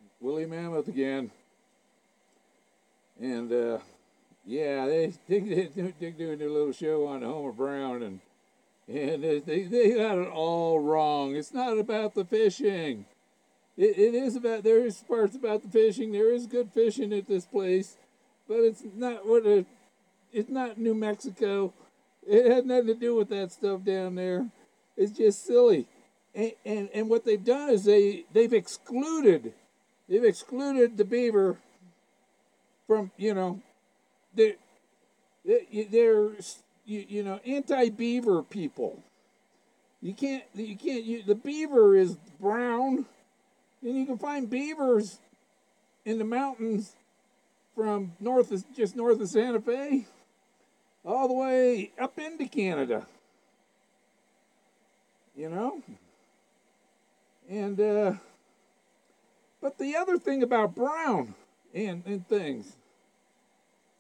It's Willie Mammoth again. And, yeah, they're doing their little show on Homer Brown, and they got it all wrong. It's not about the fishing. It is about, there is parts about the fishing. There is good fishing at this place, but it's not New Mexico. It had nothing to do with that stuff down there. It's just silly. And what they've done is they've excluded the beaver from, they're, they're anti-beaver people. The beaver is brown, and you can find beavers in the mountains from just north of Santa Fe all the way up into Canada. And but the other thing about brown and things,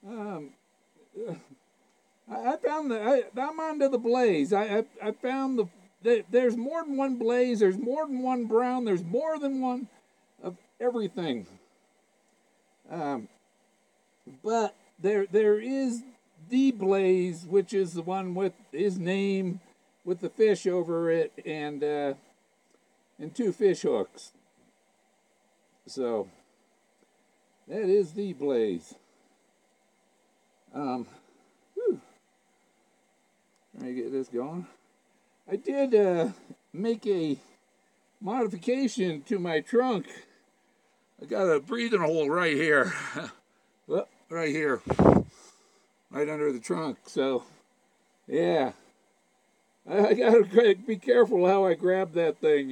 I found that I'm onto the blaze. I found there's more than one blaze. There's more than one brown. There's more than one of everything. But there is the blaze, which is the one with his name, with the fish over it, and two fish hooks. So that is the blaze. Trying to get this going. I did make a modification to my trunk. I got a breathing hole right here. Well, right here. Right under the trunk. So, yeah. I gotta be careful how I grab that thing,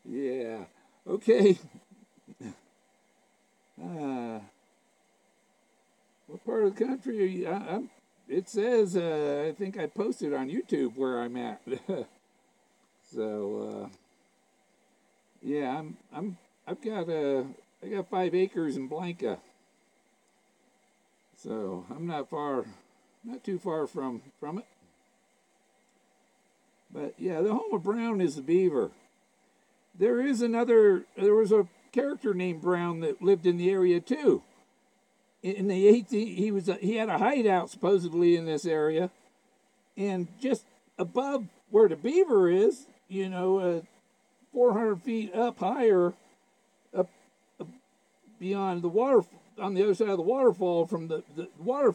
Yeah. Okay. What part of the country are you? It says I think I posted on YouTube where I'm at. So yeah, I got 5 acres in Blanca. So I'm not too far from it. But yeah, the Homer Brown is the beaver. There was a character named Brown that lived in the area too. In the he had a hideout supposedly in this area, and just above where the beaver is, 400 feet up higher, up beyond the water, on the other side of the waterfall from the water,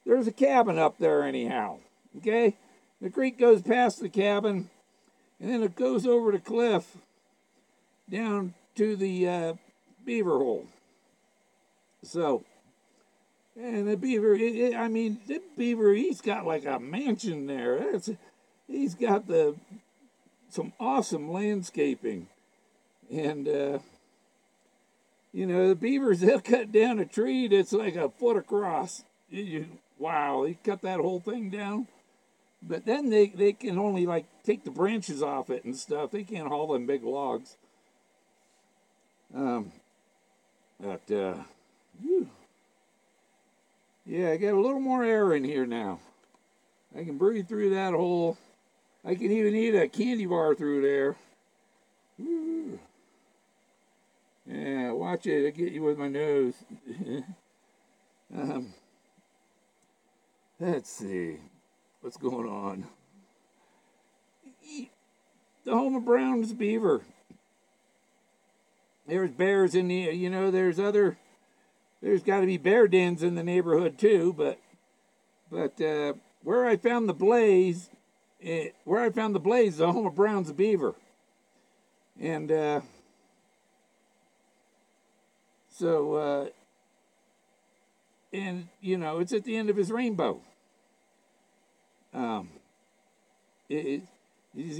there's a cabin up there anyhow. Okay, the creek goes past the cabin, and then it goes over the cliff down to the beaver hole. So. And the beaver, the beaver, he's got like a mansion there. He's got some awesome landscaping. And, the beavers, they'll cut down a tree that's like a foot across. Wow, they cut that whole thing down. But then they can only like take the branches off it and stuff. They can't haul them big logs. Yeah, I got a little more air in here now. I can breathe through that hole. I can even eat a candy bar through there. Woo. Yeah, watch it. I get you with my nose. Let's see. What's going on? The Homer Brown's beaver. There's bears in the, there's got to be bear dens in the neighborhood too, but where I found the blaze, the Homer Brown's a beaver, and it's at the end of his rainbow. You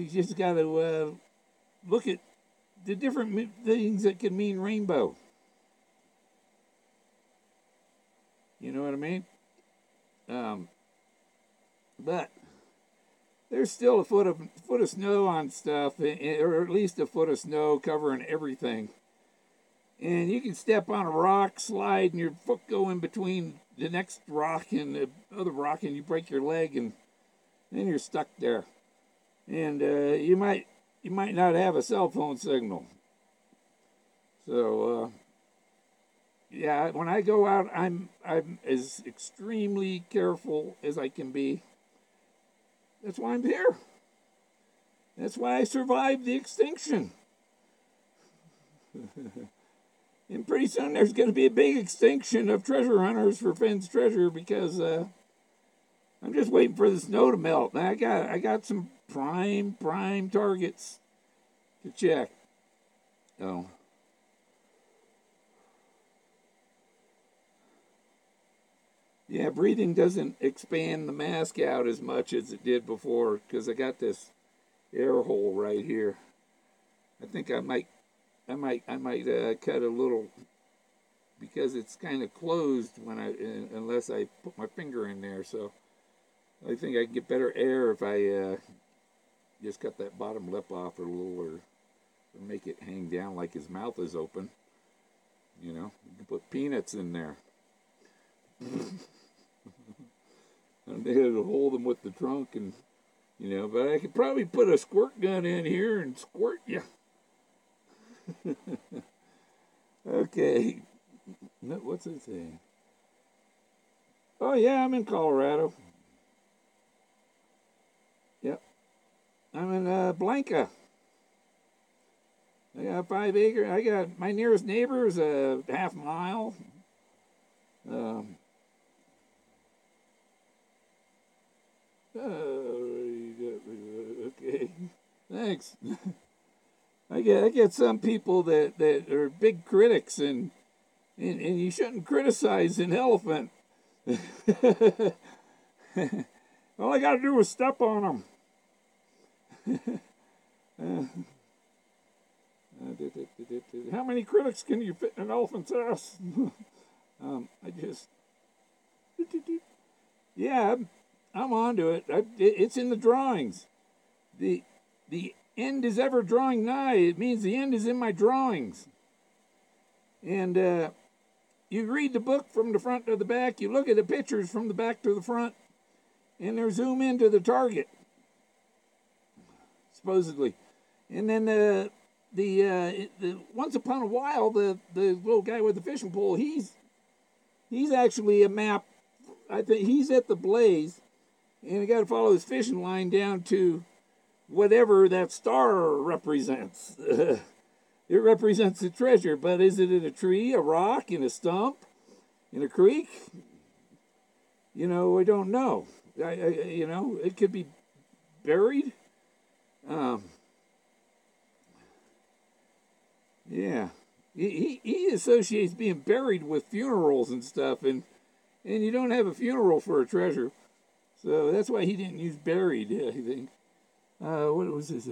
just got to look at the different things that can mean rainbow. You know what I mean? But there's still a foot of snow on stuff, or at least a foot of snow covering everything. And you can step on a rock, slide, and your foot go in between the next rock and the other rock, and you break your leg, and then you're stuck there. And you might you might not have a cell phone signal. So yeah, when I go out, I'm as extremely careful as I can be. That's why I'm here. That's why I survived the extinction. And pretty soon there's going to be a big extinction of treasure hunters for Fenn's treasure because I'm just waiting for the snow to melt. And I got some prime targets to check. Oh. Yeah, breathing doesn't expand the mask out as much as it did before because I got this air hole right here. I think I might cut a little because it's kind of closed when unless I put my finger in there. So I think I can get better air if I just cut that bottom lip off a little or make it hang down like his mouth is open. You know, you can put peanuts in there. And they had to hold them with the trunk and, you know, but I could probably put a squirt gun in here and squirt you. Okay. No, what's it saying? Oh, yeah, I'm in Colorado. Yep. I'm in Blanca. I got 5 acres. I got my nearest neighbor is a half mile. Okay. Thanks. I get some people that are big critics and you shouldn't criticize an elephant. All I got to do is step on them. How many critics can you fit in an elephant's ass? Yeah, I'm onto it. It's in the drawings. The end is ever drawing nigh. It means the end is in my drawings. And you read the book from the front to the back. You look at the pictures from the back to the front, and they're zoom into the target, supposedly. And then the once upon a while, the little guy with the fishing pole, he's actually a map. I think he's at the blaze, and you got to follow his fishing line down to whatever that star represents. It represents the treasure, but is it in a tree, a rock, in a stump, in a creek? You know, I don't know. You know, it could be buried. Yeah, he associates being buried with funerals and stuff, and you don't have a funeral for a treasure, so that's why he didn't use buried. I think. What was this?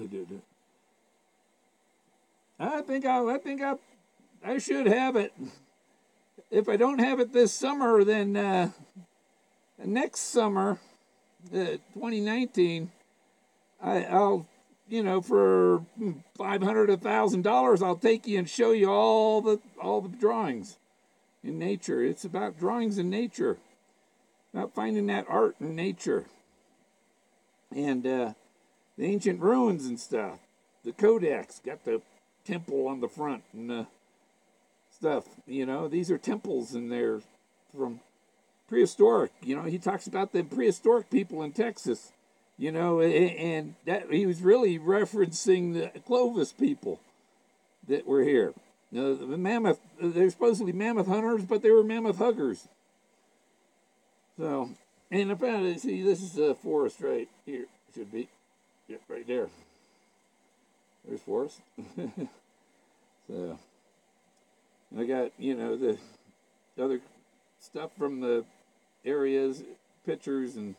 I think I should have it. If I don't have it this summer, then next summer, 2019, I'll, you know, for $500, $1,000, I'll take you and show you all the drawings in nature. It's about drawings in nature, about finding that art in nature, and the ancient ruins and stuff. The codex got the temple on the front and stuff. You know, these are temples and they're from prehistoric. You know, he talks about the prehistoric people in Texas. You know, and that he was really referencing the Clovis people that were here. The mammoth, they're supposedly mammoth hunters, but they were mammoth huggers. So, and I found it. See, this is a forest right here. Should be. Yep, right there. There's Forrest. So, I got, you know, the other stuff from the areas, pictures, and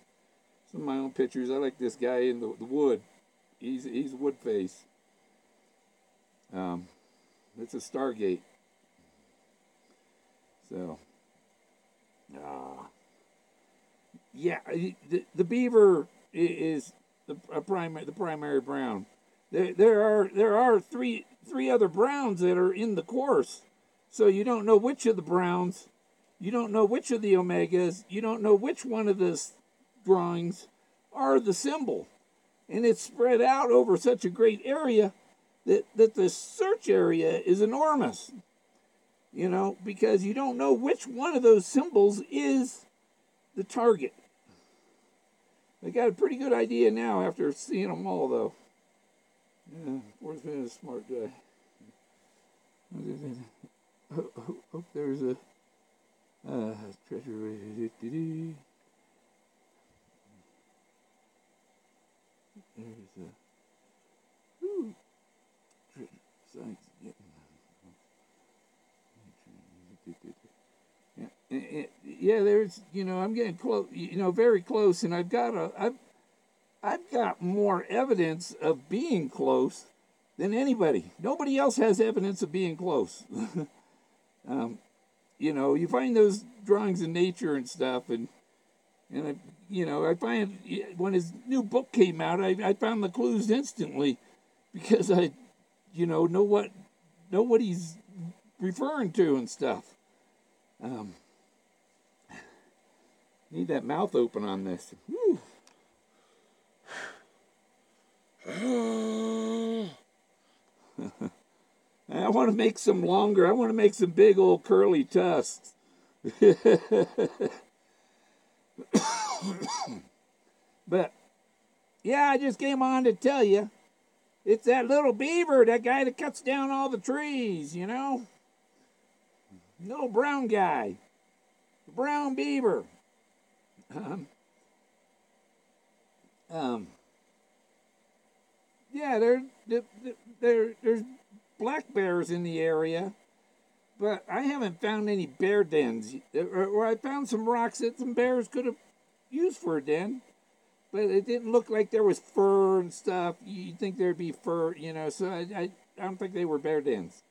some of my own pictures. I like this guy in the wood. He's wood face. It's a Stargate. So, yeah, the beaver is the primary brown. There are three other browns that are in the course, so you don't know which of the browns, you don't know which of the omegas, you don't know which one of the drawings are the symbol. and it's spread out over such a great area that the search area is enormous. You know, because you don't know which one of those symbols is the target. I got a pretty good idea now after seeing them all, though. Yeah, Forrest Fenn is a smart guy. Hope there's a treasure. There's a treasure sites. Yeah, there's, I'm getting close, very close, and I've got more evidence of being close than anybody. Nobody else has evidence of being close. You find those drawings in nature and stuff, and I find when his new book came out, I found the clues instantly because I, know what he's referring to and stuff. Need that mouth open on this. Whew. I want to make some longer. I want to make some big old curly tusks. But, yeah, I just came on to tell you. It's that little beaver, that guy that cuts down all the trees, Little brown guy. The brown beaver. Yeah, there's black bears in the area, but I haven't found any bear dens. Or I found some rocks that some bears could have used for a den, but it didn't look like there was fur and stuff. You'd think there'd be fur, so I don't think they were bear dens.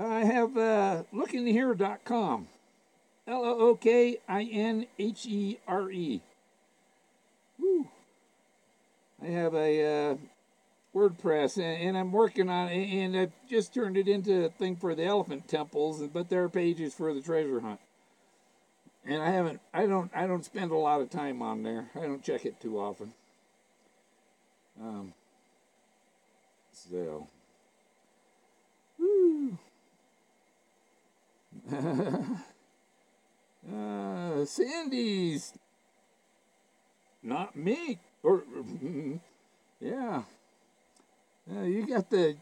I have lookinhere.com. LOOKINHERE. Woo. I have a WordPress, and I'm working on it, and I've just turned it into a thing for the elephant temples, but there are pages for the treasure hunt. And I don't spend a lot of time on there. I don't check it too often. So. Woo. Sandy's not me. Or yeah. You got the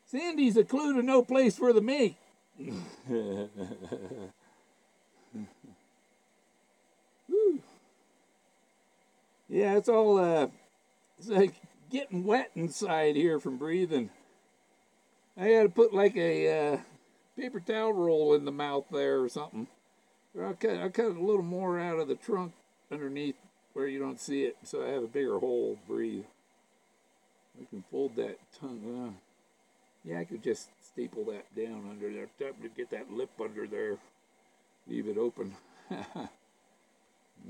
Sandy's a clue to no place for the mate. Yeah, it's all it's like getting wet inside here from breathing. I had to put like a paper towel roll in the mouth there or something. I'll cut a little more out of the trunk underneath where you don't see it, so I have a bigger hole to breathe. I can fold that tongue. Yeah, I could just staple that down under there. Get that lip under there. Leave it open.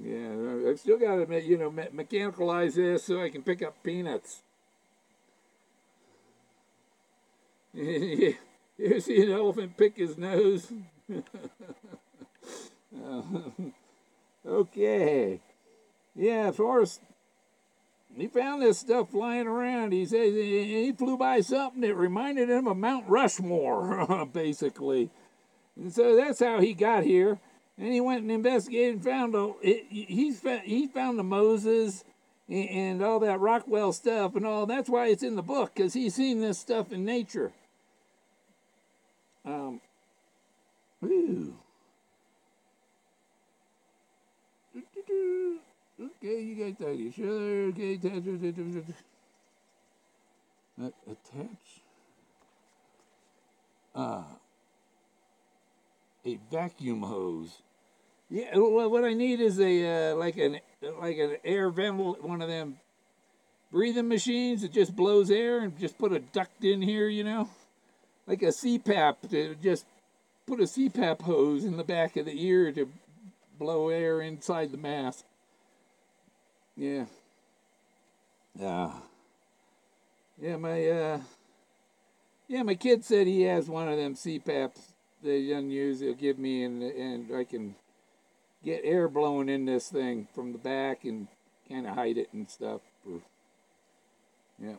Yeah, I've still got to, mechanicalize this so I can pick up peanuts. You ever see an elephant pick his nose? Okay. Yeah, Forrest, he found this stuff flying around. He says he flew by something that reminded him of Mount Rushmore, basically. And so that's how he got here. And he went and investigated and found he found the Moses and all that Rockwell stuff and all. That's why it's in the book, because he's seen this stuff in nature. Ooh. Okay, you got that. You sure? Okay, attach. A vacuum hose. Yeah, well, what I need is a like an air vent, one of them breathing machines that just blows air, and just put a duct in here, like a CPAP. To just put a CPAP hose in the back of the ear to blow air inside the mask. Yeah. Yeah, my kid said he has one of them CPAPs they unused, they'll give me, and I can get air blowing in this thing from the back and kind of hide it and stuff. Yeah.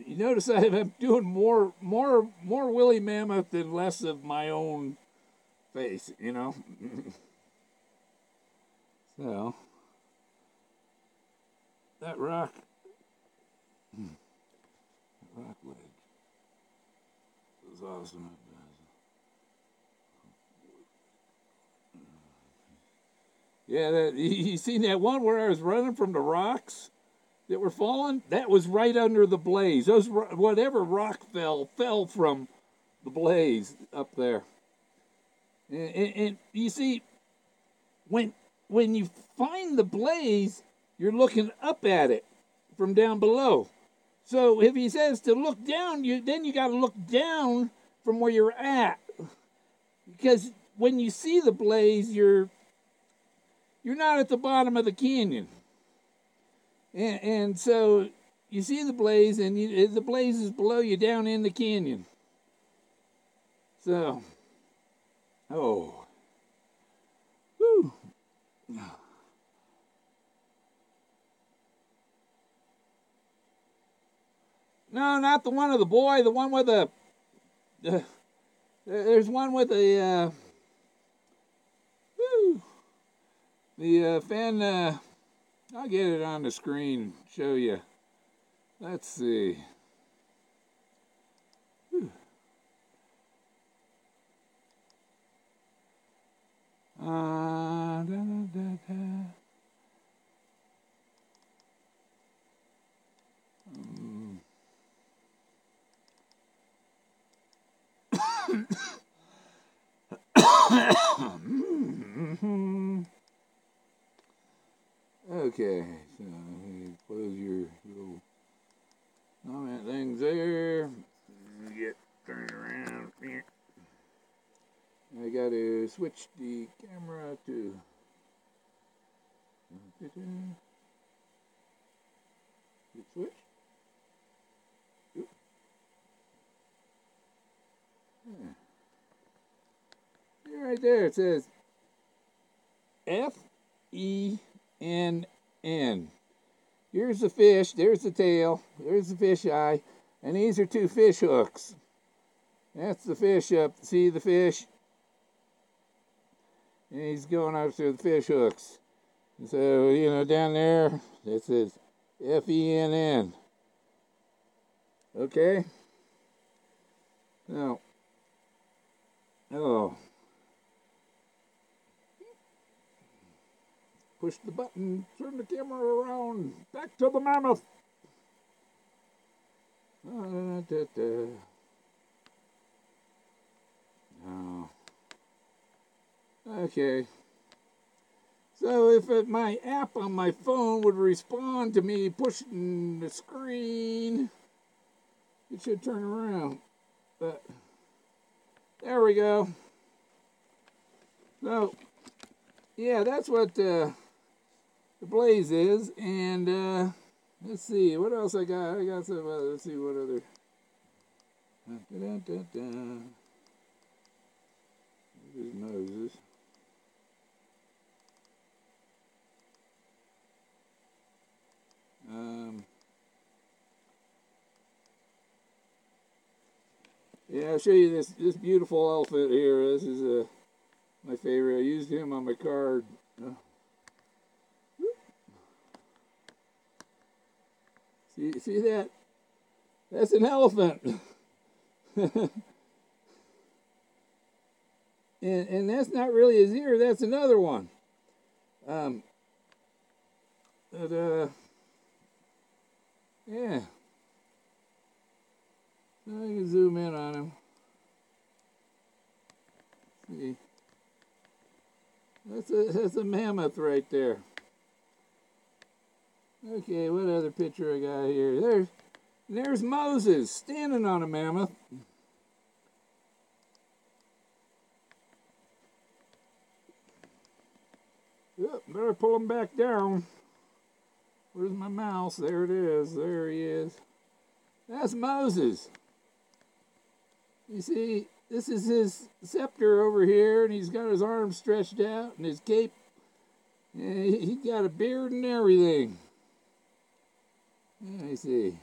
You notice I'm doing more Willie Mammoth and less of my own face, you know. So that rock leg was awesome. Yeah, you seen that one where I was running from the rocks that were falling? That was right under the blaze. Those whatever rock fell from the blaze up there. And you see, when you find the blaze, you're looking up at it from down below. So if he says to look down, then you got to look down from where you're at, because when you see the blaze, you're not at the bottom of the canyon, and so you see the blaze, and the blaze is below you down in the canyon. So, whew. No, not the one of the boy. The one with there's one with the Fenn. I'll get it on the screen. Show you. Let's see. Da, da, da, da. Okay, so close your little comment things there. Get turned around. I got to switch the camera to. Switch. Yeah. Right there it says FENN. Here's the fish, there's the tail, there's the fish eye, and these are two fish hooks. That's the fish up. See the fish? And he's going up through the fish hooks. And so, down there, it says FENN. Okay? Now, push the button, turn the camera around, back to the mammoth. Oh. Okay. So if my app on my phone would respond to me pushing the screen, it should turn around. But there we go. So, yeah, that's what the blaze is. And let's see, what else I got? I got some other, let's see what other. There's Moses. Yeah, I'll show you this beautiful elephant here. This is my favorite. I used him on my card. See that? That's an elephant. and that's not really his ear. That's another one. Yeah. So I can zoom in on him. See, that's a mammoth right there. Okay, what other picture I got here? There's Moses standing on a mammoth. Yep, better pull him back down. Where's my mouse? There it is. There he is. That's Moses. You see, this is his scepter over here, and he's got his arms stretched out and his cape. And he got a beard and everything. Let me see.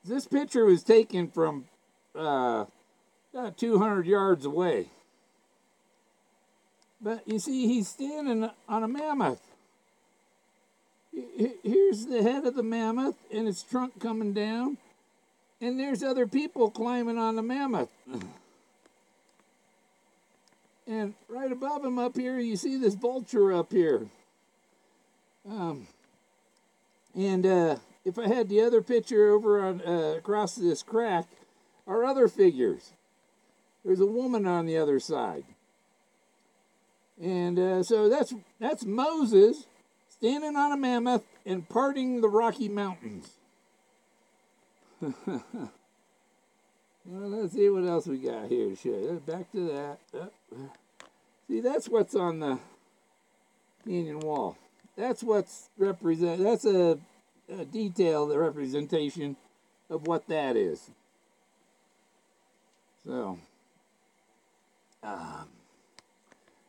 This picture was taken from about 200 yards away. But you see, he's standing on a mammoth. Here's the head of the mammoth and its trunk coming down. And there's other people climbing on the mammoth. And right above him up here, you see this vulture up here. If I had the other picture over on across this crack, are other figures. There's a woman on the other side. And so that's Moses standing on a mammoth and parting the Rocky Mountains. Well, let's see what else we got here to show you. Back to that. See, that's what's on the canyon wall. That's what's represent. That's a detail, the representation of what that is. So,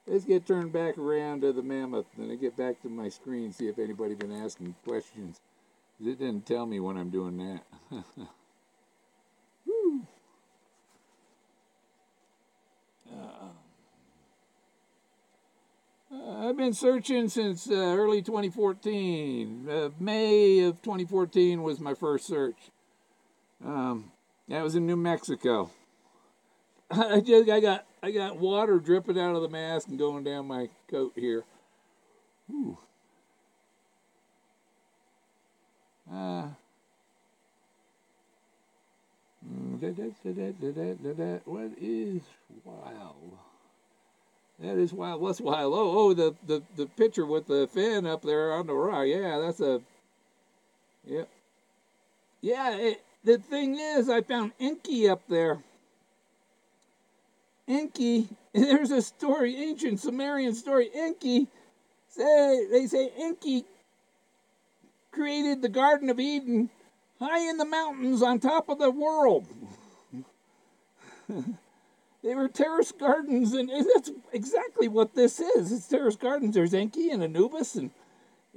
let's get turned back around to the mammoth, and I get back to my screen, see if anybody's been asking questions. It didn't tell me when I'm doing that. Woo. I've been searching since early 2014. May of 2014 was my first search. That was in New Mexico. I got water dripping out of the mask and going down my coat here. Ooh. What is wild? That is wild. What's wild? Oh, the picture with the fin up there on the rock. Yeah, that's a. Yep. Yeah. The thing is, I found Enki up there. Enki. There's a story, ancient Sumerian story. Enki. They say Enki created the Garden of Eden high in the mountains on top of the world. They were terrace gardens, and that's exactly what this is. It's terrace gardens. There's Enki and Anubis, and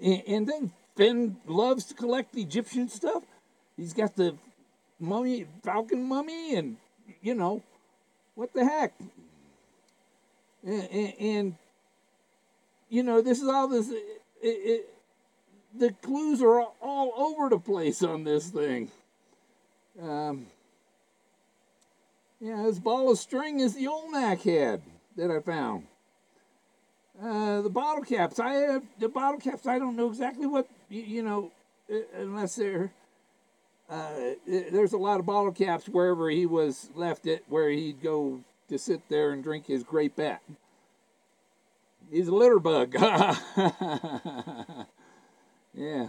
then Fenn loves to collect Egyptian stuff. He's got the mummy, falcon mummy, and, you know, what the heck? And you know, this is all this, the clues are all over the place on this thing. Yeah, this ball of string is the Olmec head that I found. The bottle caps, I don't know exactly what, you know, unless they're, there's a lot of bottle caps wherever he was left it, where he'd go to sit there and drink his grapette. He's a litter bug. Yeah.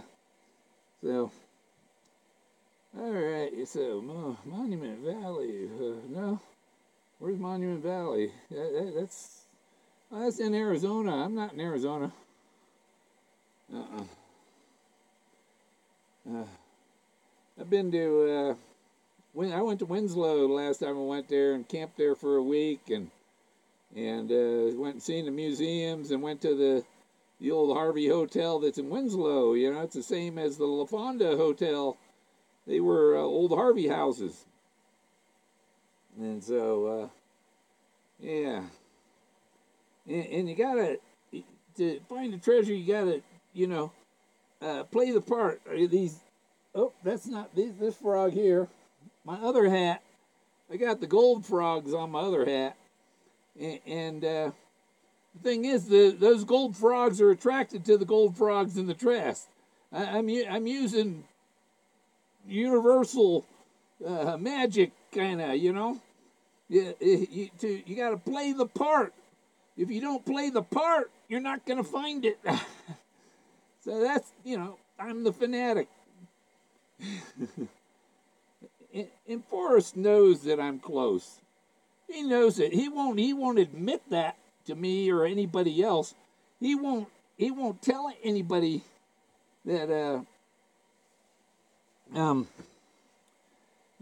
So, all right. So, Monument Valley. No, where's Monument Valley? That's in Arizona. I'm not in Arizona. I've been to. I went to Winslow the last time I went there and camped there for a week, and went and seen the museums and went to the old Harvey Hotel that's in Winslow. You know, it's the same as the La Fonda Hotel. They were old Harvey houses. And so, yeah. And you gotta, to find the treasure, you gotta, you know, play the part. That's not, this frog here. My other hat, I got the gold frogs on my other hat. And the thing is, those gold frogs are attracted to the gold frogs in the tress. I'm using universal magic, kind of, you know. You got to play the part. If you don't play the part, you're not going to find it. So that's, you know, I'm the fanatic. And Forrest knows that I'm close. He knows it. He won't admit that to me or anybody else. He won't tell anybody that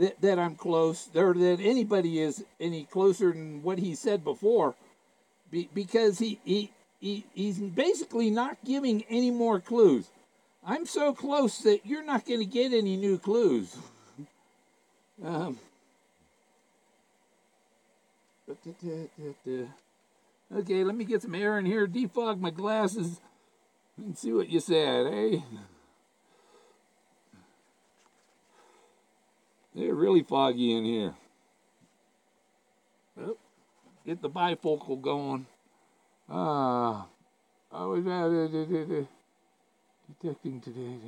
that I'm close, or that anybody is any closer than what he said before, because he's basically not giving any more clues. I'm so close that you're not going to get any new clues. Okay, let me get some air in here, defog my glasses, and see what you said, eh? They're really foggy in here. Oh, get the bifocal going. I was detecting today.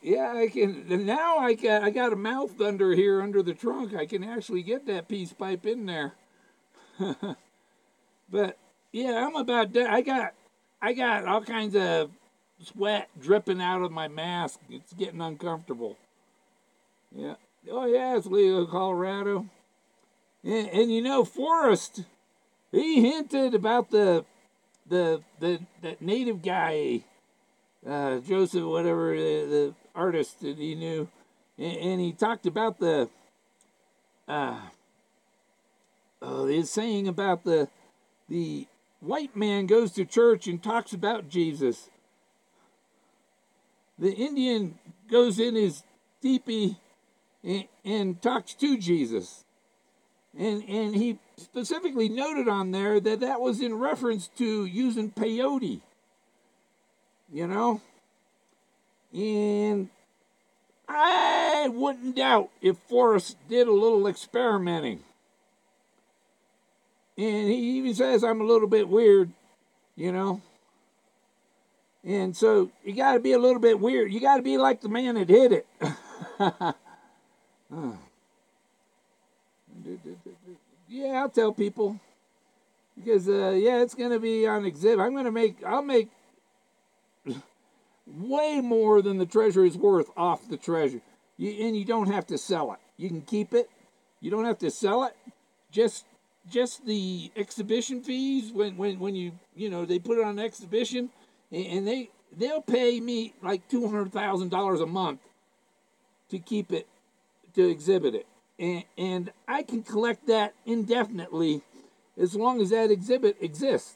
Yeah, I can now. I got a mouth under here under the trunk. I can actually get that peace pipe in there. But yeah, I'm about done. I got all kinds of sweat dripping out of my mask. It's getting uncomfortable. Yeah. Oh yeah, it's legal in Colorado. And you know, Forrest, he hinted about that native guy, Joseph, whatever the artist that he knew, and he talked about his saying about the white man goes to church and talks about Jesus. The Indian goes in his teepee and talks to Jesus. And he specifically noted on there that was in reference to using peyote, you know? And I wouldn't doubt if Forrest did a little experimenting. And he even says I'm a little bit weird, you know? And so you got to be a little bit weird. You got to be like the man that did it. Yeah, I'll tell people. Because, yeah, it's going to be on exhibit. I'll make way more than the treasure is worth off the treasure. And you don't have to sell it. You can keep it. You don't have to sell it. Just the exhibition fees when you they put it on exhibition, and they'll pay me like $200,000 a month to keep it, to exhibit it. And I can collect that indefinitely as long as that exhibit exists.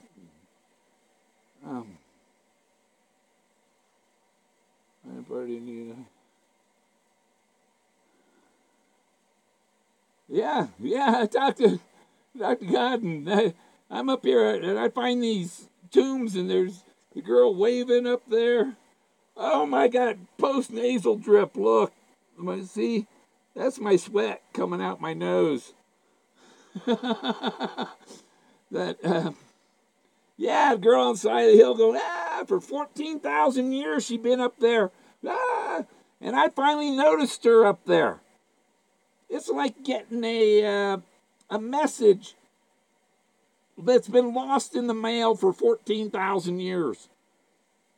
Yeah, I talked to Dr. God, and I'm up here, and I find these tombs, and there's the girl waving up there. Oh my God, post-nasal drip, look. See? That's my sweat coming out my nose. Yeah, the girl on the side of the hill going, for 14,000 years she's been up there. And I finally noticed her up there. It's like getting a message that's been lost in the mail for 14,000 years.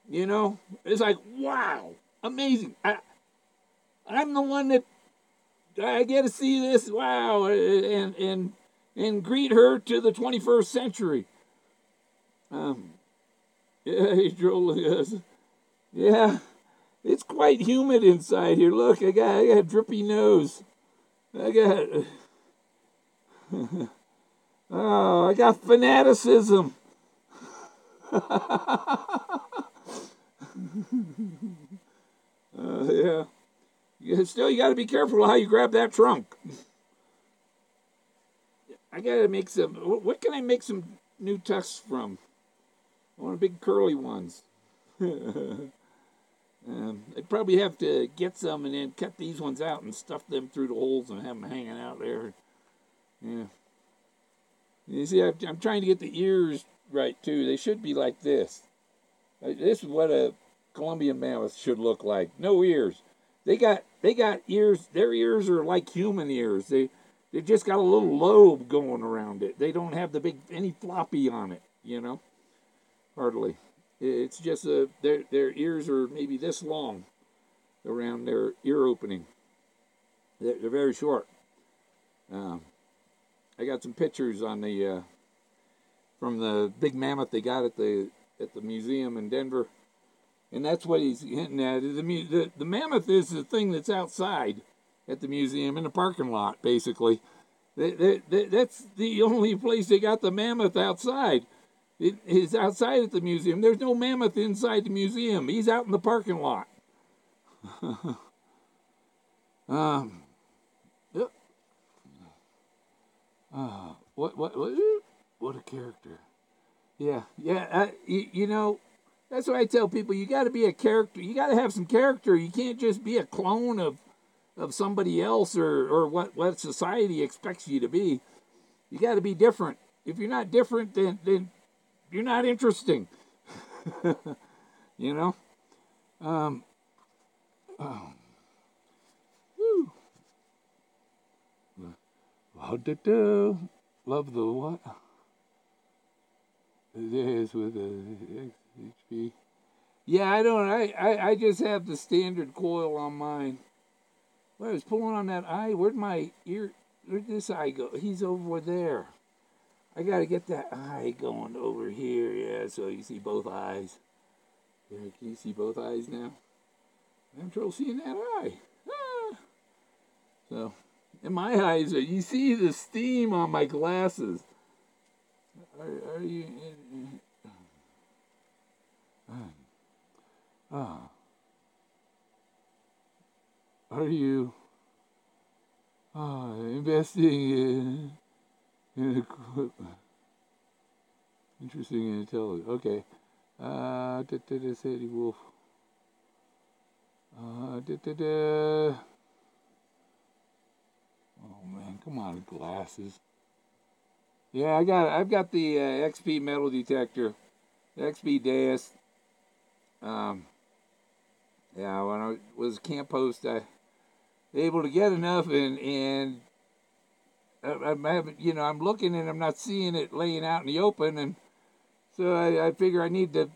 You know? It's like, wow, amazing. I'm the one that I get to see this, wow, and greet her to the 21st century. Yeah, he drove. Yeah, it's quite humid inside here. Look, I got a drippy nose. I got fanaticism. Yeah. Still, you got to be careful how you grab that trunk. I got to make some. What can I make some new tusks from? I want big curly ones. I'd probably have to get some and then cut these ones out and stuff them through the holes and have them hanging out there. Yeah. You see, I'm trying to get the ears right too. They should be like this. This is what a Colombian mammoth should look like. No ears. They got ears. Their ears are like human ears. They just got a little lobe going around it. They don't have any floppy on it. You know, hardly. It's just their ears are maybe this long around their ear opening. They're very short. I got some pictures on the from the big mammoth they got at the museum in Denver. And that's what he's hinting at. The mammoth is the thing that's outside at the museum in the parking lot, basically. That's the only place they got the mammoth outside. It is outside at the museum. There's no mammoth inside the museum. He's out in the parking lot. Yep. What a character. Yeah. You know, that's what I tell people. You got to be a character. You got to have some character. You can't just be a clone of somebody else or what society expects you to be. You got to be different. If you're not different, then you're not interesting. You know? Woo. Love the what? It is with a HP. Yeah, I just have the standard coil on mine. Well, I was pulling on that eye. Where'd my ear? Where'd this eye go? He's over there. I gotta get that eye going over here. Yeah, so you see both eyes. Yeah, can you see both eyes now? I'm having trouble seeing that eye. Ah. So, and my eyes are. You see the steam on my glasses. Are you? Are you investing in equipment? Interesting and intelligent. Okay. Sadie Wolf. Oh man, come on, glasses. Yeah, I've got the XP metal detector, the XP Deus. Yeah, when I was camp host, I was able to get enough, and I'm having, I'm looking and I'm not seeing it laying out in the open, and so I figure I need the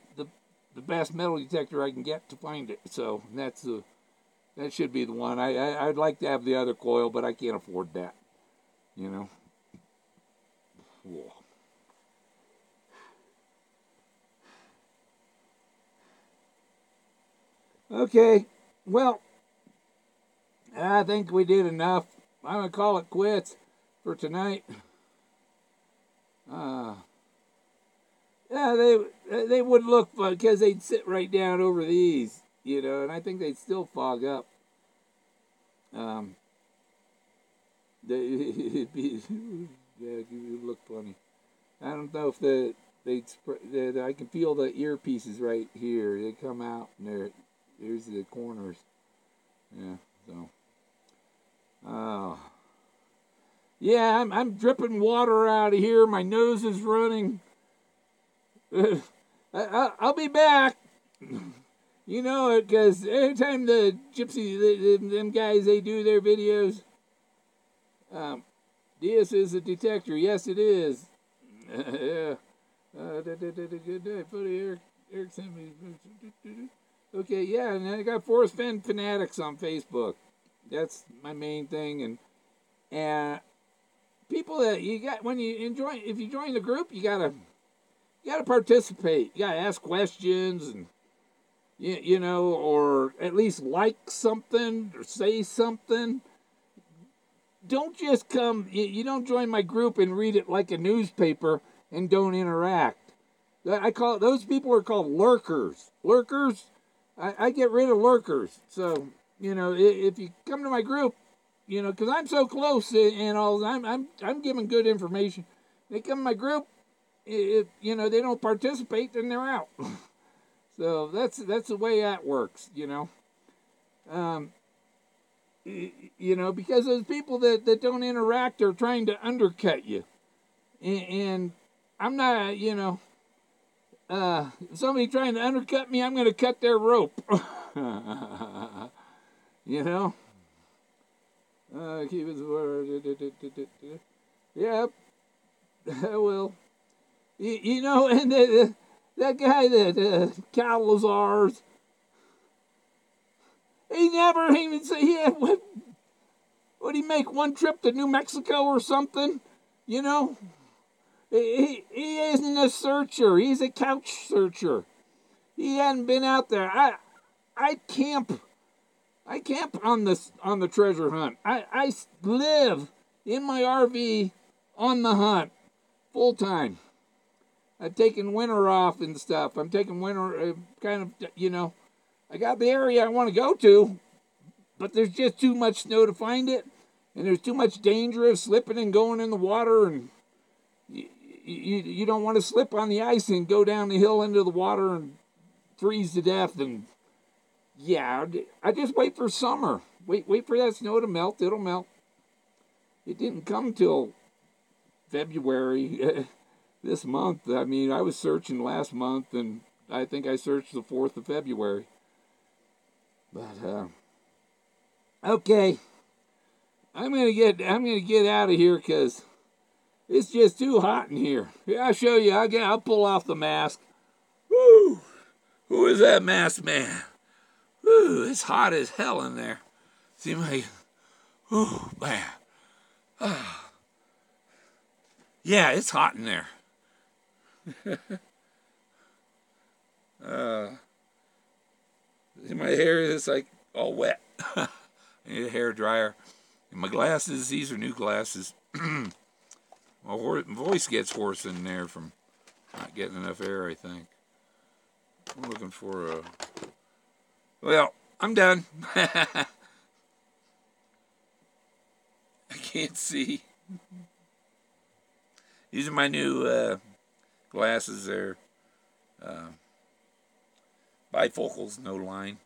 best metal detector I can get to find it. So that should be the one. I'd like to have the other coil, but I can't afford that. Whoa. Okay, well, I think we did enough. I'm gonna call it quits for tonight. Yeah, they would look fun because they'd sit right down over these, and I think they'd still fog up. It'd look funny. I don't know if I can feel the earpieces right here. They come out and there's the corners. Yeah, so. Oh. Yeah, I'm dripping water out of here. My nose is running. I'll be back. You know it, because every time the gypsy, them guys, they do their videos, this is a detector. Yes, it is. Yeah. Good night, buddy. Eric sent me. Okay, yeah, and I got Forrest Fenn Fanatics on Facebook. That's my main thing, and people that you got if you join the group, you gotta participate. You gotta ask questions and or at least like something or say something. Don't just come. You don't join my group and read it like a newspaper and don't interact. I call those people are called lurkers. Lurkers. I get rid of lurkers. So if you come to my group, because I'm so close and all, I'm giving good information. They come to my group. If they don't participate, then they're out. So that's the way that works. Because those people that don't interact are trying to undercut you, and I'm not. If somebody trying to undercut me, I'm going to cut their rope. Keep his word. Yep. Well, and that guy that Cal Lazar's, he never even said he had would he make one trip to New Mexico or something, He isn't a searcher. He's a couch searcher. He hadn't been out there. I camp. I camp on the treasure hunt. I live in my RV on the hunt full time. I've taken winter off and stuff. I'm taking winter kind of, I got the area I want to go to, but there's just too much snow to find it, and there's too much danger of slipping and going in the water, and you don't want to slip on the ice and go down the hill into the water and freeze to death. And yeah, I just wait for summer. Wait for that snow to melt. It'll melt. It didn't come till February this month. I mean, I was searching last month, and I think I searched the 4th of February. But okay, I'm gonna get out of here because it's just too hot in here. Yeah, I'll show you. I'll pull off the mask. Woo! Who is that masked man? Woo! It's hot as hell in there. See my, whoo, man. Yeah, it's hot in there. My hair is like all wet. I need a hair dryer. And my glasses, these are new glasses. My voice gets hoarse in there from not getting enough air, I think. I'm looking for a... Well, I'm done. I can't see. These are my new glasses. They're bifocals, no line.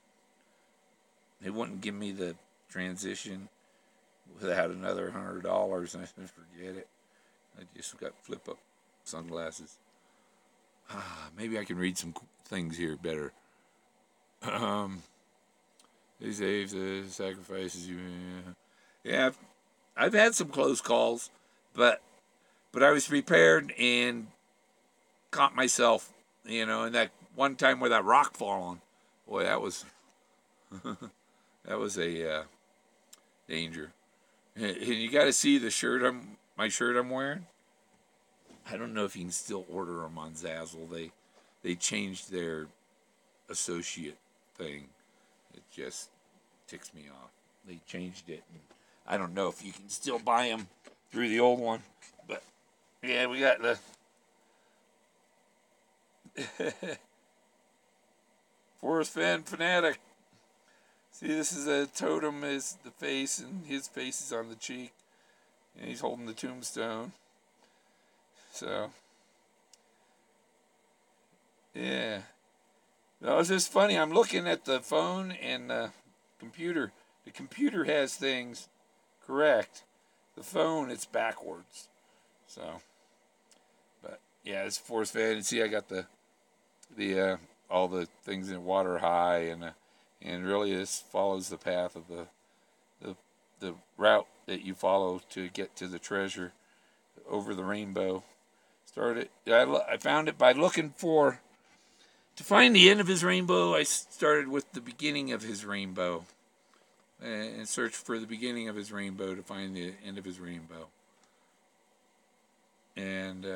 They wouldn't give me the transition without another $100, and I said, forget it. I just got flip-up sunglasses. Maybe I can read some things here better. They save the sacrifices you. Yeah, I've had some close calls, but I was prepared and caught myself, and that one time where that rock falling, boy, that was that was a danger. And you got to see the my shirt I'm wearing. I don't know if you can still order them on Zazzle. They changed their associate thing. It just ticks me off. They changed it. And I don't know if you can still buy them through the old one, but yeah, we got the Forrest Fenn fanatic. See, this is a totem, is the face, and his face is on the cheek, and he's holding the tombstone. So, yeah. No, it's just funny. I'm looking at the phone and the computer. The computer has things correct. The phone, it's backwards. So, but yeah, it's Forrest Fenn. And see, I got the all the things in water high, and really this follows the path of the route that you follow to get to the treasure over the rainbow. I found it by looking to find the end of his rainbow. I started with the beginning of his rainbow and searched for the beginning of his rainbow to find the end of his rainbow. And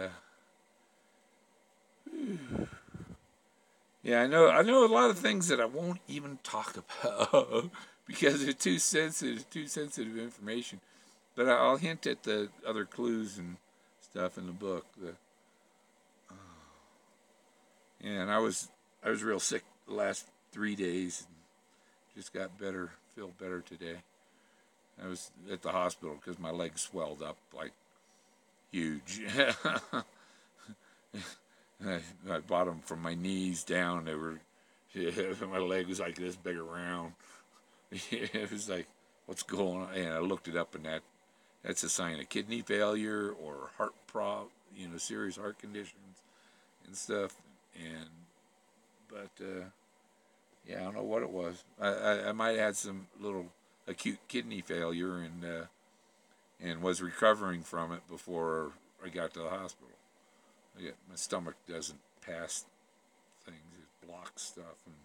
yeah, I know a lot of things that I won't even talk about because they're too sensitive information. But I'll hint at the other clues and stuff in the book. And I was real sick the last 3 days, and just got better, feel better today. I was at the hospital because my legs swelled up like huge. I bought them from my knees down. My leg was like this big around. It was like, what's going on? And I looked it up, and that's a sign of kidney failure or heart serious heart conditions and stuff. But yeah, I don't know what it was. I might have had some little acute kidney failure and was recovering from it before I got to the hospital. My stomach doesn't pass things; it blocks stuff and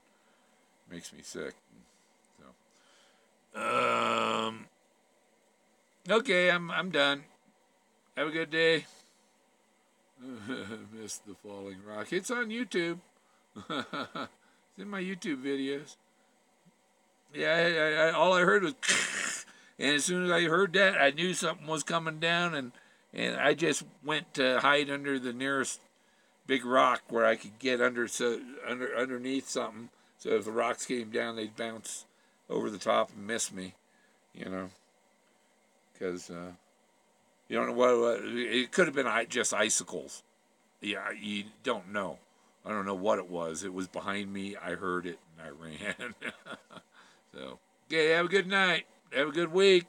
makes me sick. So, okay, I'm done. Have a good day. Missed the falling rock. It's on YouTube. It's in my YouTube videos. Yeah, all I heard was, and as soon as I heard that, I knew something was coming down, and I just went to hide under the nearest big rock where I could get underneath something. So if the rocks came down, they'd bounce over the top and miss me, you know, because you don't know what it could have been. Just icicles. Yeah, you don't know. I don't know what it was. It was behind me. I heard it and I ran. So, okay, have a good night. Have a good week.